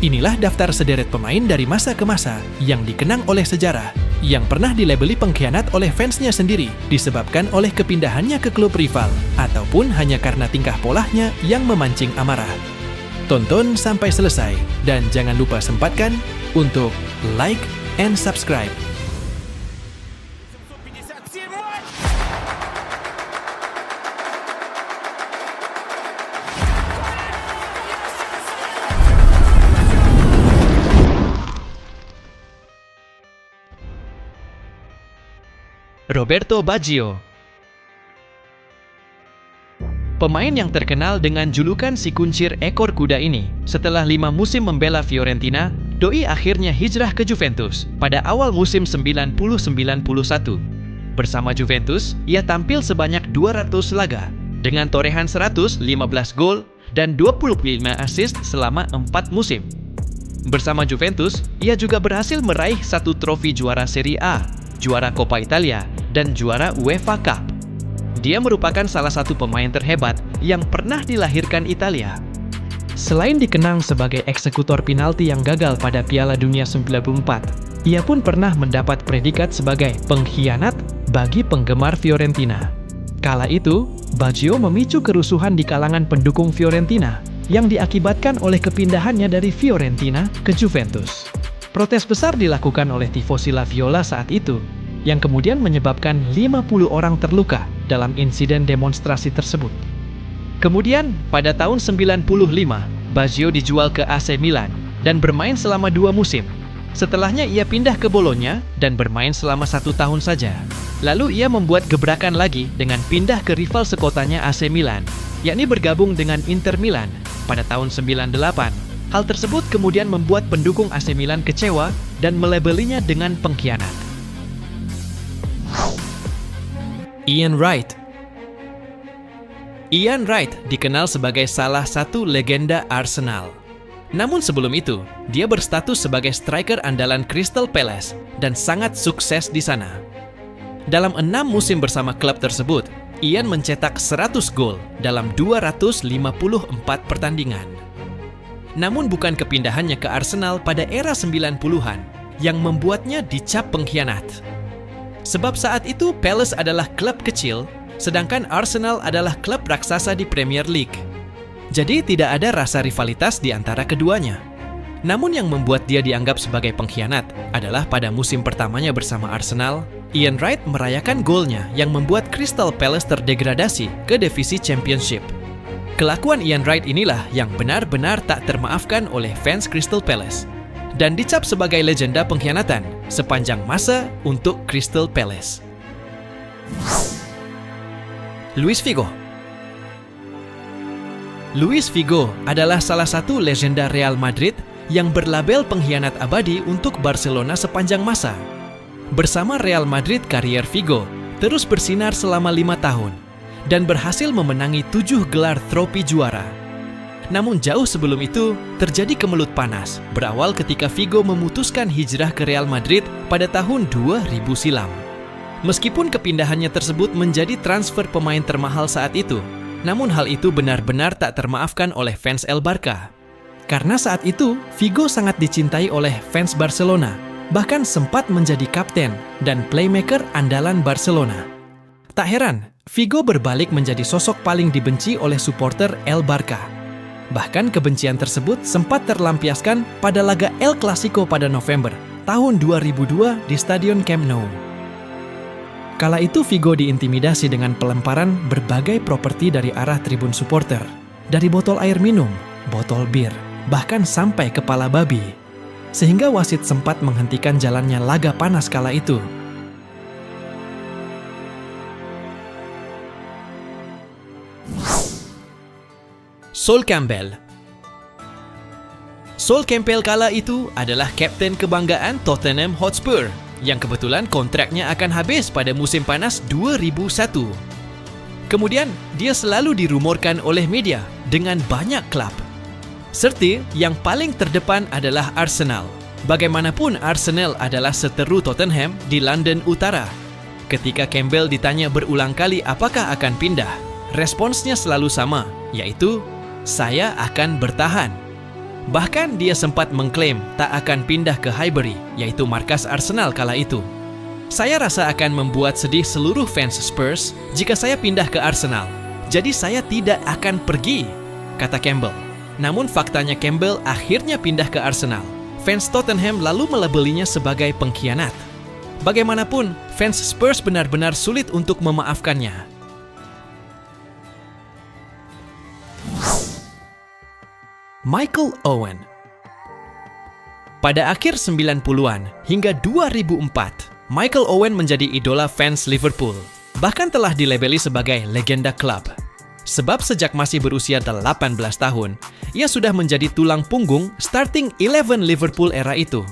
Inilah daftar sederet pemain dari masa ke masa yang dikenang oleh sejarah, yang pernah dilabeli pengkhianat oleh fansnya sendiri disebabkan oleh kepindahannya ke klub rival, ataupun hanya karena tingkah polanya yang memancing amarah. Tonton sampai selesai, dan jangan lupa sempatkan untuk like and subscribe. Roberto Baggio. Pemain yang terkenal dengan julukan si kuncir ekor kuda ini, setelah 5 musim membela Fiorentina, doi akhirnya hijrah ke Juventus pada awal musim 90-91. Bersama Juventus, ia tampil sebanyak 200 laga, dengan torehan 115 gol dan 25 assist selama 4 musim. Bersama Juventus, ia juga berhasil meraih 1 trofi juara Serie A, juara Coppa Italia, dan juara UEFA Cup. Dia merupakan salah satu pemain terhebat yang pernah dilahirkan Italia. Selain dikenang sebagai eksekutor penalti yang gagal pada Piala Dunia 94, ia pun pernah mendapat predikat sebagai pengkhianat bagi penggemar Fiorentina. Kala itu, Baggio memicu kerusuhan di kalangan pendukung Fiorentina yang diakibatkan oleh kepindahannya dari Fiorentina ke Juventus. Protes besar dilakukan oleh tifosi La Viola saat itu, yang kemudian menyebabkan 50 orang terluka dalam insiden demonstrasi tersebut. Kemudian, pada tahun 95, Baggio dijual ke AC Milan dan bermain selama 2 musim. Setelahnya ia pindah ke Bologna dan bermain selama 1 tahun saja. Lalu ia membuat gebrakan lagi dengan pindah ke rival sekotanya AC Milan, yakni bergabung dengan Inter Milan pada tahun 98. Hal tersebut kemudian membuat pendukung AC Milan kecewa dan melabelinya dengan pengkhianat. Ian Wright. Ian Wright dikenal sebagai salah satu legenda Arsenal. Namun sebelum itu, dia berstatus sebagai striker andalan Crystal Palace dan sangat sukses di sana. Dalam 6 musim bersama klub tersebut, Ian mencetak 100 gol dalam 254 pertandingan. Namun bukan kepindahannya ke Arsenal pada era 90-an yang membuatnya dicap pengkhianat. Sebab saat itu Palace adalah klub kecil, sedangkan Arsenal adalah klub raksasa di Premier League. Jadi tidak ada rasa rivalitas di antara keduanya. Namun yang membuat dia dianggap sebagai pengkhianat adalah pada musim pertamanya bersama Arsenal, Ian Wright merayakan golnya yang membuat Crystal Palace terdegradasi ke divisi Championship. Kelakuan Ian Wright inilah yang benar-benar tak termaafkan oleh fans Crystal Palace dan dicap sebagai legenda pengkhianatan sepanjang masa untuk Crystal Palace. Luis Figo. Luis Figo adalah salah satu legenda Real Madrid yang berlabel pengkhianat abadi untuk Barcelona sepanjang masa. Bersama Real Madrid, karier Figo terus bersinar selama 5 tahun dan berhasil memenangi 7 gelar trofi juara. Namun jauh sebelum itu, terjadi kemelut panas berawal ketika Figo memutuskan hijrah ke Real Madrid pada tahun 2000 silam. Meskipun kepindahannya tersebut menjadi transfer pemain termahal saat itu, namun hal itu benar-benar tak termaafkan oleh fans El Barca. Karena saat itu, Figo sangat dicintai oleh fans Barcelona, bahkan sempat menjadi kapten dan playmaker andalan Barcelona. Tak heran, Figo berbalik menjadi sosok paling dibenci oleh supporter El Barca. Bahkan kebencian tersebut sempat terlampiaskan pada laga El Clasico pada November tahun 2002 di Stadion Camp Nou. Kala itu Figo diintimidasi dengan pelemparan berbagai properti dari arah tribun supporter, dari botol air minum, botol bir, bahkan sampai kepala babi. Sehingga wasit sempat menghentikan jalannya laga panas kala itu. Sol Campbell. Sol Campbell kala itu adalah kapten kebanggaan Tottenham Hotspur yang kebetulan kontraknya akan habis pada musim panas 2001. Kemudian, dia selalu dirumorkan oleh media dengan banyak klub. Serta yang paling terdepan adalah Arsenal. Bagaimanapun Arsenal adalah seteru Tottenham di London Utara. Ketika Campbell ditanya berulang kali apakah akan pindah, responsnya selalu sama, yaitu, "Saya akan bertahan." Bahkan dia sempat mengklaim tak akan pindah ke Highbury, yaitu markas Arsenal kala itu. Saya rasa akan membuat sedih seluruh fans Spurs jika saya pindah ke Arsenal. Jadi saya tidak akan pergi, kata Campbell. Namun faktanya Campbell akhirnya pindah ke Arsenal. Fans Tottenham lalu melabelinya sebagai pengkhianat. Bagaimanapun, fans Spurs benar-benar sulit untuk memaafkannya. Michael Owen. Pada akhir 90-an hingga 2004, Michael Owen menjadi idola fans Liverpool. Bahkan telah dilabeli sebagai legenda klub. Sebab sejak masih berusia 18 tahun, ia sudah menjadi tulang punggung starting 11 Liverpool era itu.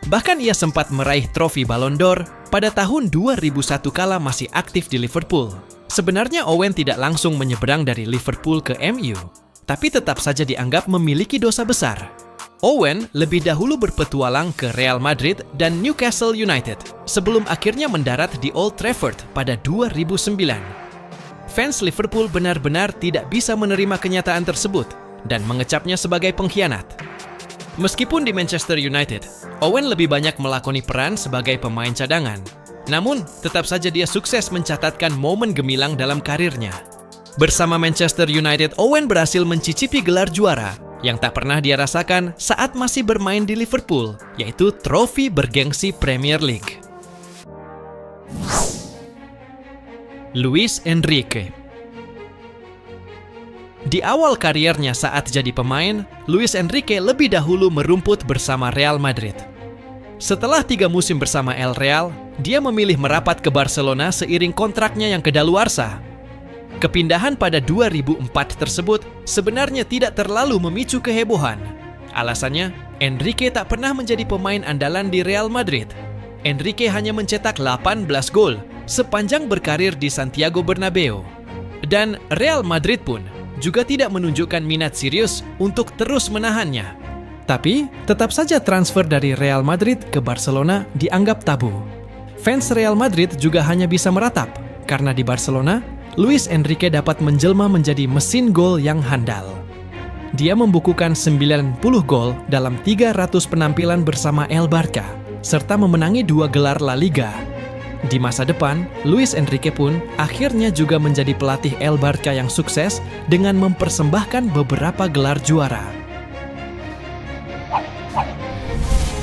Bahkan ia sempat meraih trofi Ballon d'Or pada tahun 2001 kala masih aktif di Liverpool. Sebenarnya Owen tidak langsung menyeberang dari Liverpool ke MU, tapi tetap saja dianggap memiliki dosa besar. Owen lebih dahulu berpetualang ke Real Madrid dan Newcastle United sebelum akhirnya mendarat di Old Trafford pada 2009. Fans Liverpool benar-benar tidak bisa menerima kenyataan tersebut dan mengecapnya sebagai pengkhianat. Meskipun di Manchester United, Owen lebih banyak melakoni peran sebagai pemain cadangan. Namun, tetap saja dia sukses mencatatkan momen gemilang dalam karirnya. Bersama Manchester United, Owen berhasil mencicipi gelar juara yang tak pernah dia rasakan saat masih bermain di Liverpool, yaitu trofi bergengsi Premier League. Luis Enrique. Di awal kariernya saat jadi pemain, Luis Enrique lebih dahulu merumput bersama Real Madrid. Setelah 3 musim bersama El Real, dia memilih merapat ke Barcelona seiring kontraknya yang kedaluarsa. Kepindahan pada 2004 tersebut sebenarnya tidak terlalu memicu kehebohan. Alasannya, Enrique tak pernah menjadi pemain andalan di Real Madrid. Enrique hanya mencetak 18 gol sepanjang berkarir di Santiago Bernabeu. Dan Real Madrid pun juga tidak menunjukkan minat serius untuk terus menahannya. Tapi, tetap saja transfer dari Real Madrid ke Barcelona dianggap tabu. Fans Real Madrid juga hanya bisa meratap, karena di Barcelona, Luis Enrique dapat menjelma menjadi mesin gol yang handal. Dia membukukan 90 gol dalam 300 penampilan bersama El Barca, serta memenangi 2 gelar La Liga. Di masa depan, Luis Enrique pun akhirnya juga menjadi pelatih El Barca yang sukses dengan mempersembahkan beberapa gelar juara.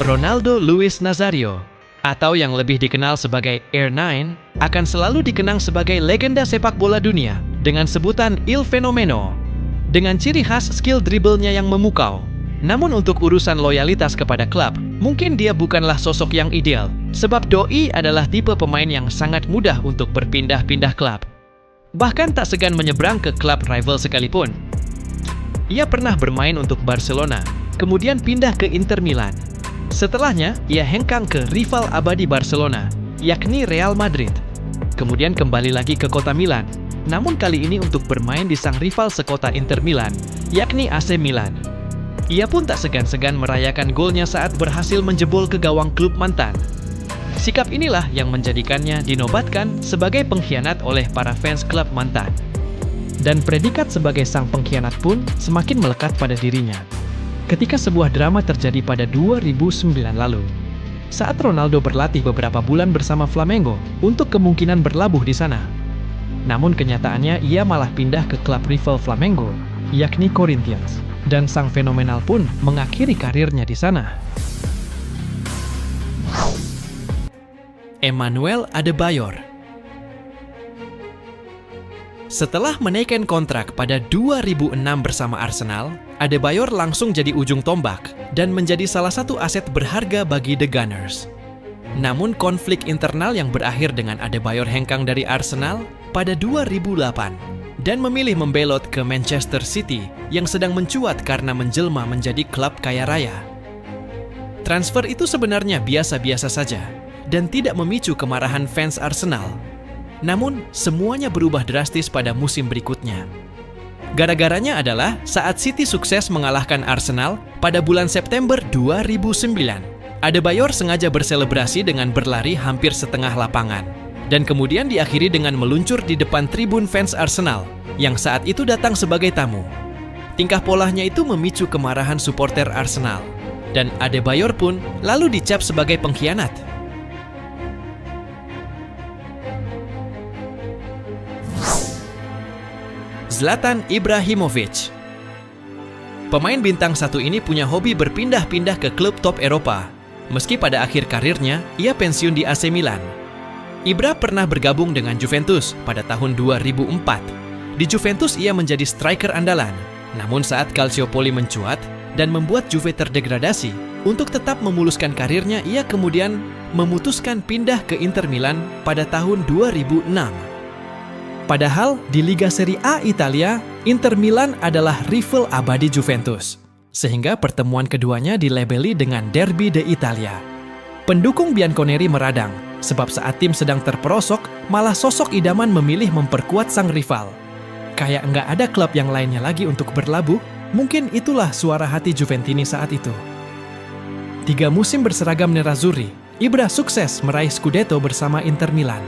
Ronaldo Luis Nazario, atau yang lebih dikenal sebagai R9, akan selalu dikenang sebagai legenda sepak bola dunia dengan sebutan Il Fenomeno, dengan ciri khas skill dribblenya yang memukau. Namun untuk urusan loyalitas kepada klub, mungkin dia bukanlah sosok yang ideal, sebab Doi adalah tipe pemain yang sangat mudah untuk berpindah-pindah klub. Bahkan tak segan menyeberang ke klub rival sekalipun. Ia pernah bermain untuk Barcelona, kemudian pindah ke Inter Milan. Setelahnya, ia hengkang ke rival abadi Barcelona, yakni Real Madrid. Kemudian kembali lagi ke kota Milan, namun kali ini untuk bermain di sang rival sekota Inter Milan, yakni AC Milan. Ia pun tak segan-segan merayakan golnya saat berhasil menjebol ke gawang klub mantan. Sikap inilah yang menjadikannya dinobatkan sebagai pengkhianat oleh para fans klub mantan. Dan predikat sebagai sang pengkhianat pun semakin melekat pada dirinya. Ketika sebuah drama terjadi pada 2009 lalu, saat Ronaldo berlatih beberapa bulan bersama Flamengo untuk kemungkinan berlabuh di sana. Namun kenyataannya ia malah pindah ke klub rival Flamengo, yakni Corinthians, dan sang fenomenal pun mengakhiri karirnya di sana. Emmanuel Adebayor. Setelah menaikkan kontrak pada 2006 bersama Arsenal, Adebayor langsung jadi ujung tombak dan menjadi salah satu aset berharga bagi The Gunners. Namun konflik internal yang berakhir dengan Adebayor hengkang dari Arsenal pada 2008 dan memilih membelot ke Manchester City yang sedang mencuat karena menjelma menjadi klub kaya raya. Transfer itu sebenarnya biasa-biasa saja dan tidak memicu kemarahan fans Arsenal. Namun, semuanya berubah drastis pada musim berikutnya. Gara-garanya adalah saat City sukses mengalahkan Arsenal pada bulan September 2009. Adebayor sengaja berselebrasi dengan berlari hampir setengah lapangan, dan kemudian diakhiri dengan meluncur di depan tribun fans Arsenal, yang saat itu datang sebagai tamu. Tingkah polanya itu memicu kemarahan supporter Arsenal, dan Adebayor pun lalu dicap sebagai pengkhianat. Zlatan Ibrahimovic. Pemain bintang satu ini punya hobi berpindah-pindah ke klub top Eropa. Meski pada akhir karirnya, ia pensiun di AC Milan. Ibra pernah bergabung dengan Juventus pada tahun 2004. Di Juventus ia menjadi striker andalan. Namun saat Calciopoli mencuat dan membuat Juve terdegradasi, untuk tetap memuluskan karirnya ia kemudian memutuskan pindah ke Inter Milan pada tahun 2006. Padahal di Liga Serie A Italia, Inter Milan adalah rival abadi Juventus. Sehingga pertemuan keduanya dilabeli dengan Derby d'Italia. Pendukung Bianconeri meradang, sebab saat tim sedang terperosok, malah sosok idaman memilih memperkuat sang rival. Kayak nggak ada klub yang lainnya lagi untuk berlabuh, mungkin itulah suara hati Juventini saat itu. 3 musim berseragam nerazzurri, Ibra sukses meraih Scudetto bersama Inter Milan.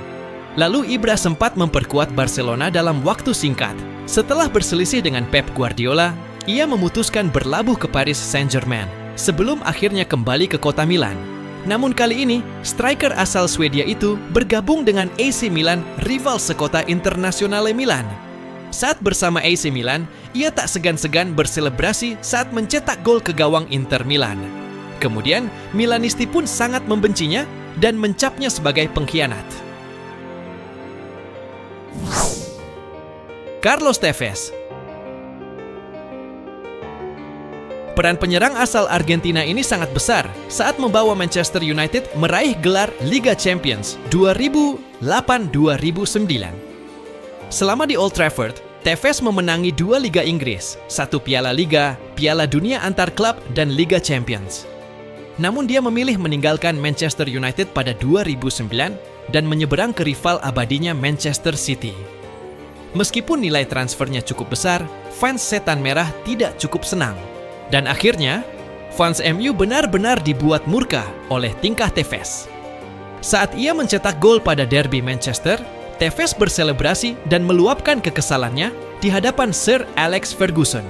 Lalu Ibra sempat memperkuat Barcelona dalam waktu singkat. Setelah berselisih dengan Pep Guardiola, ia memutuskan berlabuh ke Paris Saint-Germain sebelum akhirnya kembali ke kota Milan. Namun kali ini, striker asal Swedia itu bergabung dengan AC Milan, rival sekota Internazionale Milan. Saat bersama AC Milan, ia tak segan-segan berselebrasi saat mencetak gol ke gawang Inter Milan. Kemudian, Milanisti pun sangat membencinya dan mencapnya sebagai pengkhianat. Carlos Tevez. Peran penyerang asal Argentina ini sangat besar saat membawa Manchester United meraih gelar Liga Champions 2008-2009. Selama di Old Trafford, Tevez memenangi 2 Liga Inggris, 1 Piala Liga, Piala Dunia antar klub, dan Liga Champions. Namun dia memilih meninggalkan Manchester United pada 2009 dan menyeberang ke rival abadinya Manchester City. Meskipun nilai transfernya cukup besar, fans Setan Merah tidak cukup senang. Dan akhirnya, fans MU benar-benar dibuat murka oleh tingkah Tevez. Saat ia mencetak gol pada derby Manchester, Tevez berselebrasi dan meluapkan kekesalannya di hadapan Sir Alex Ferguson.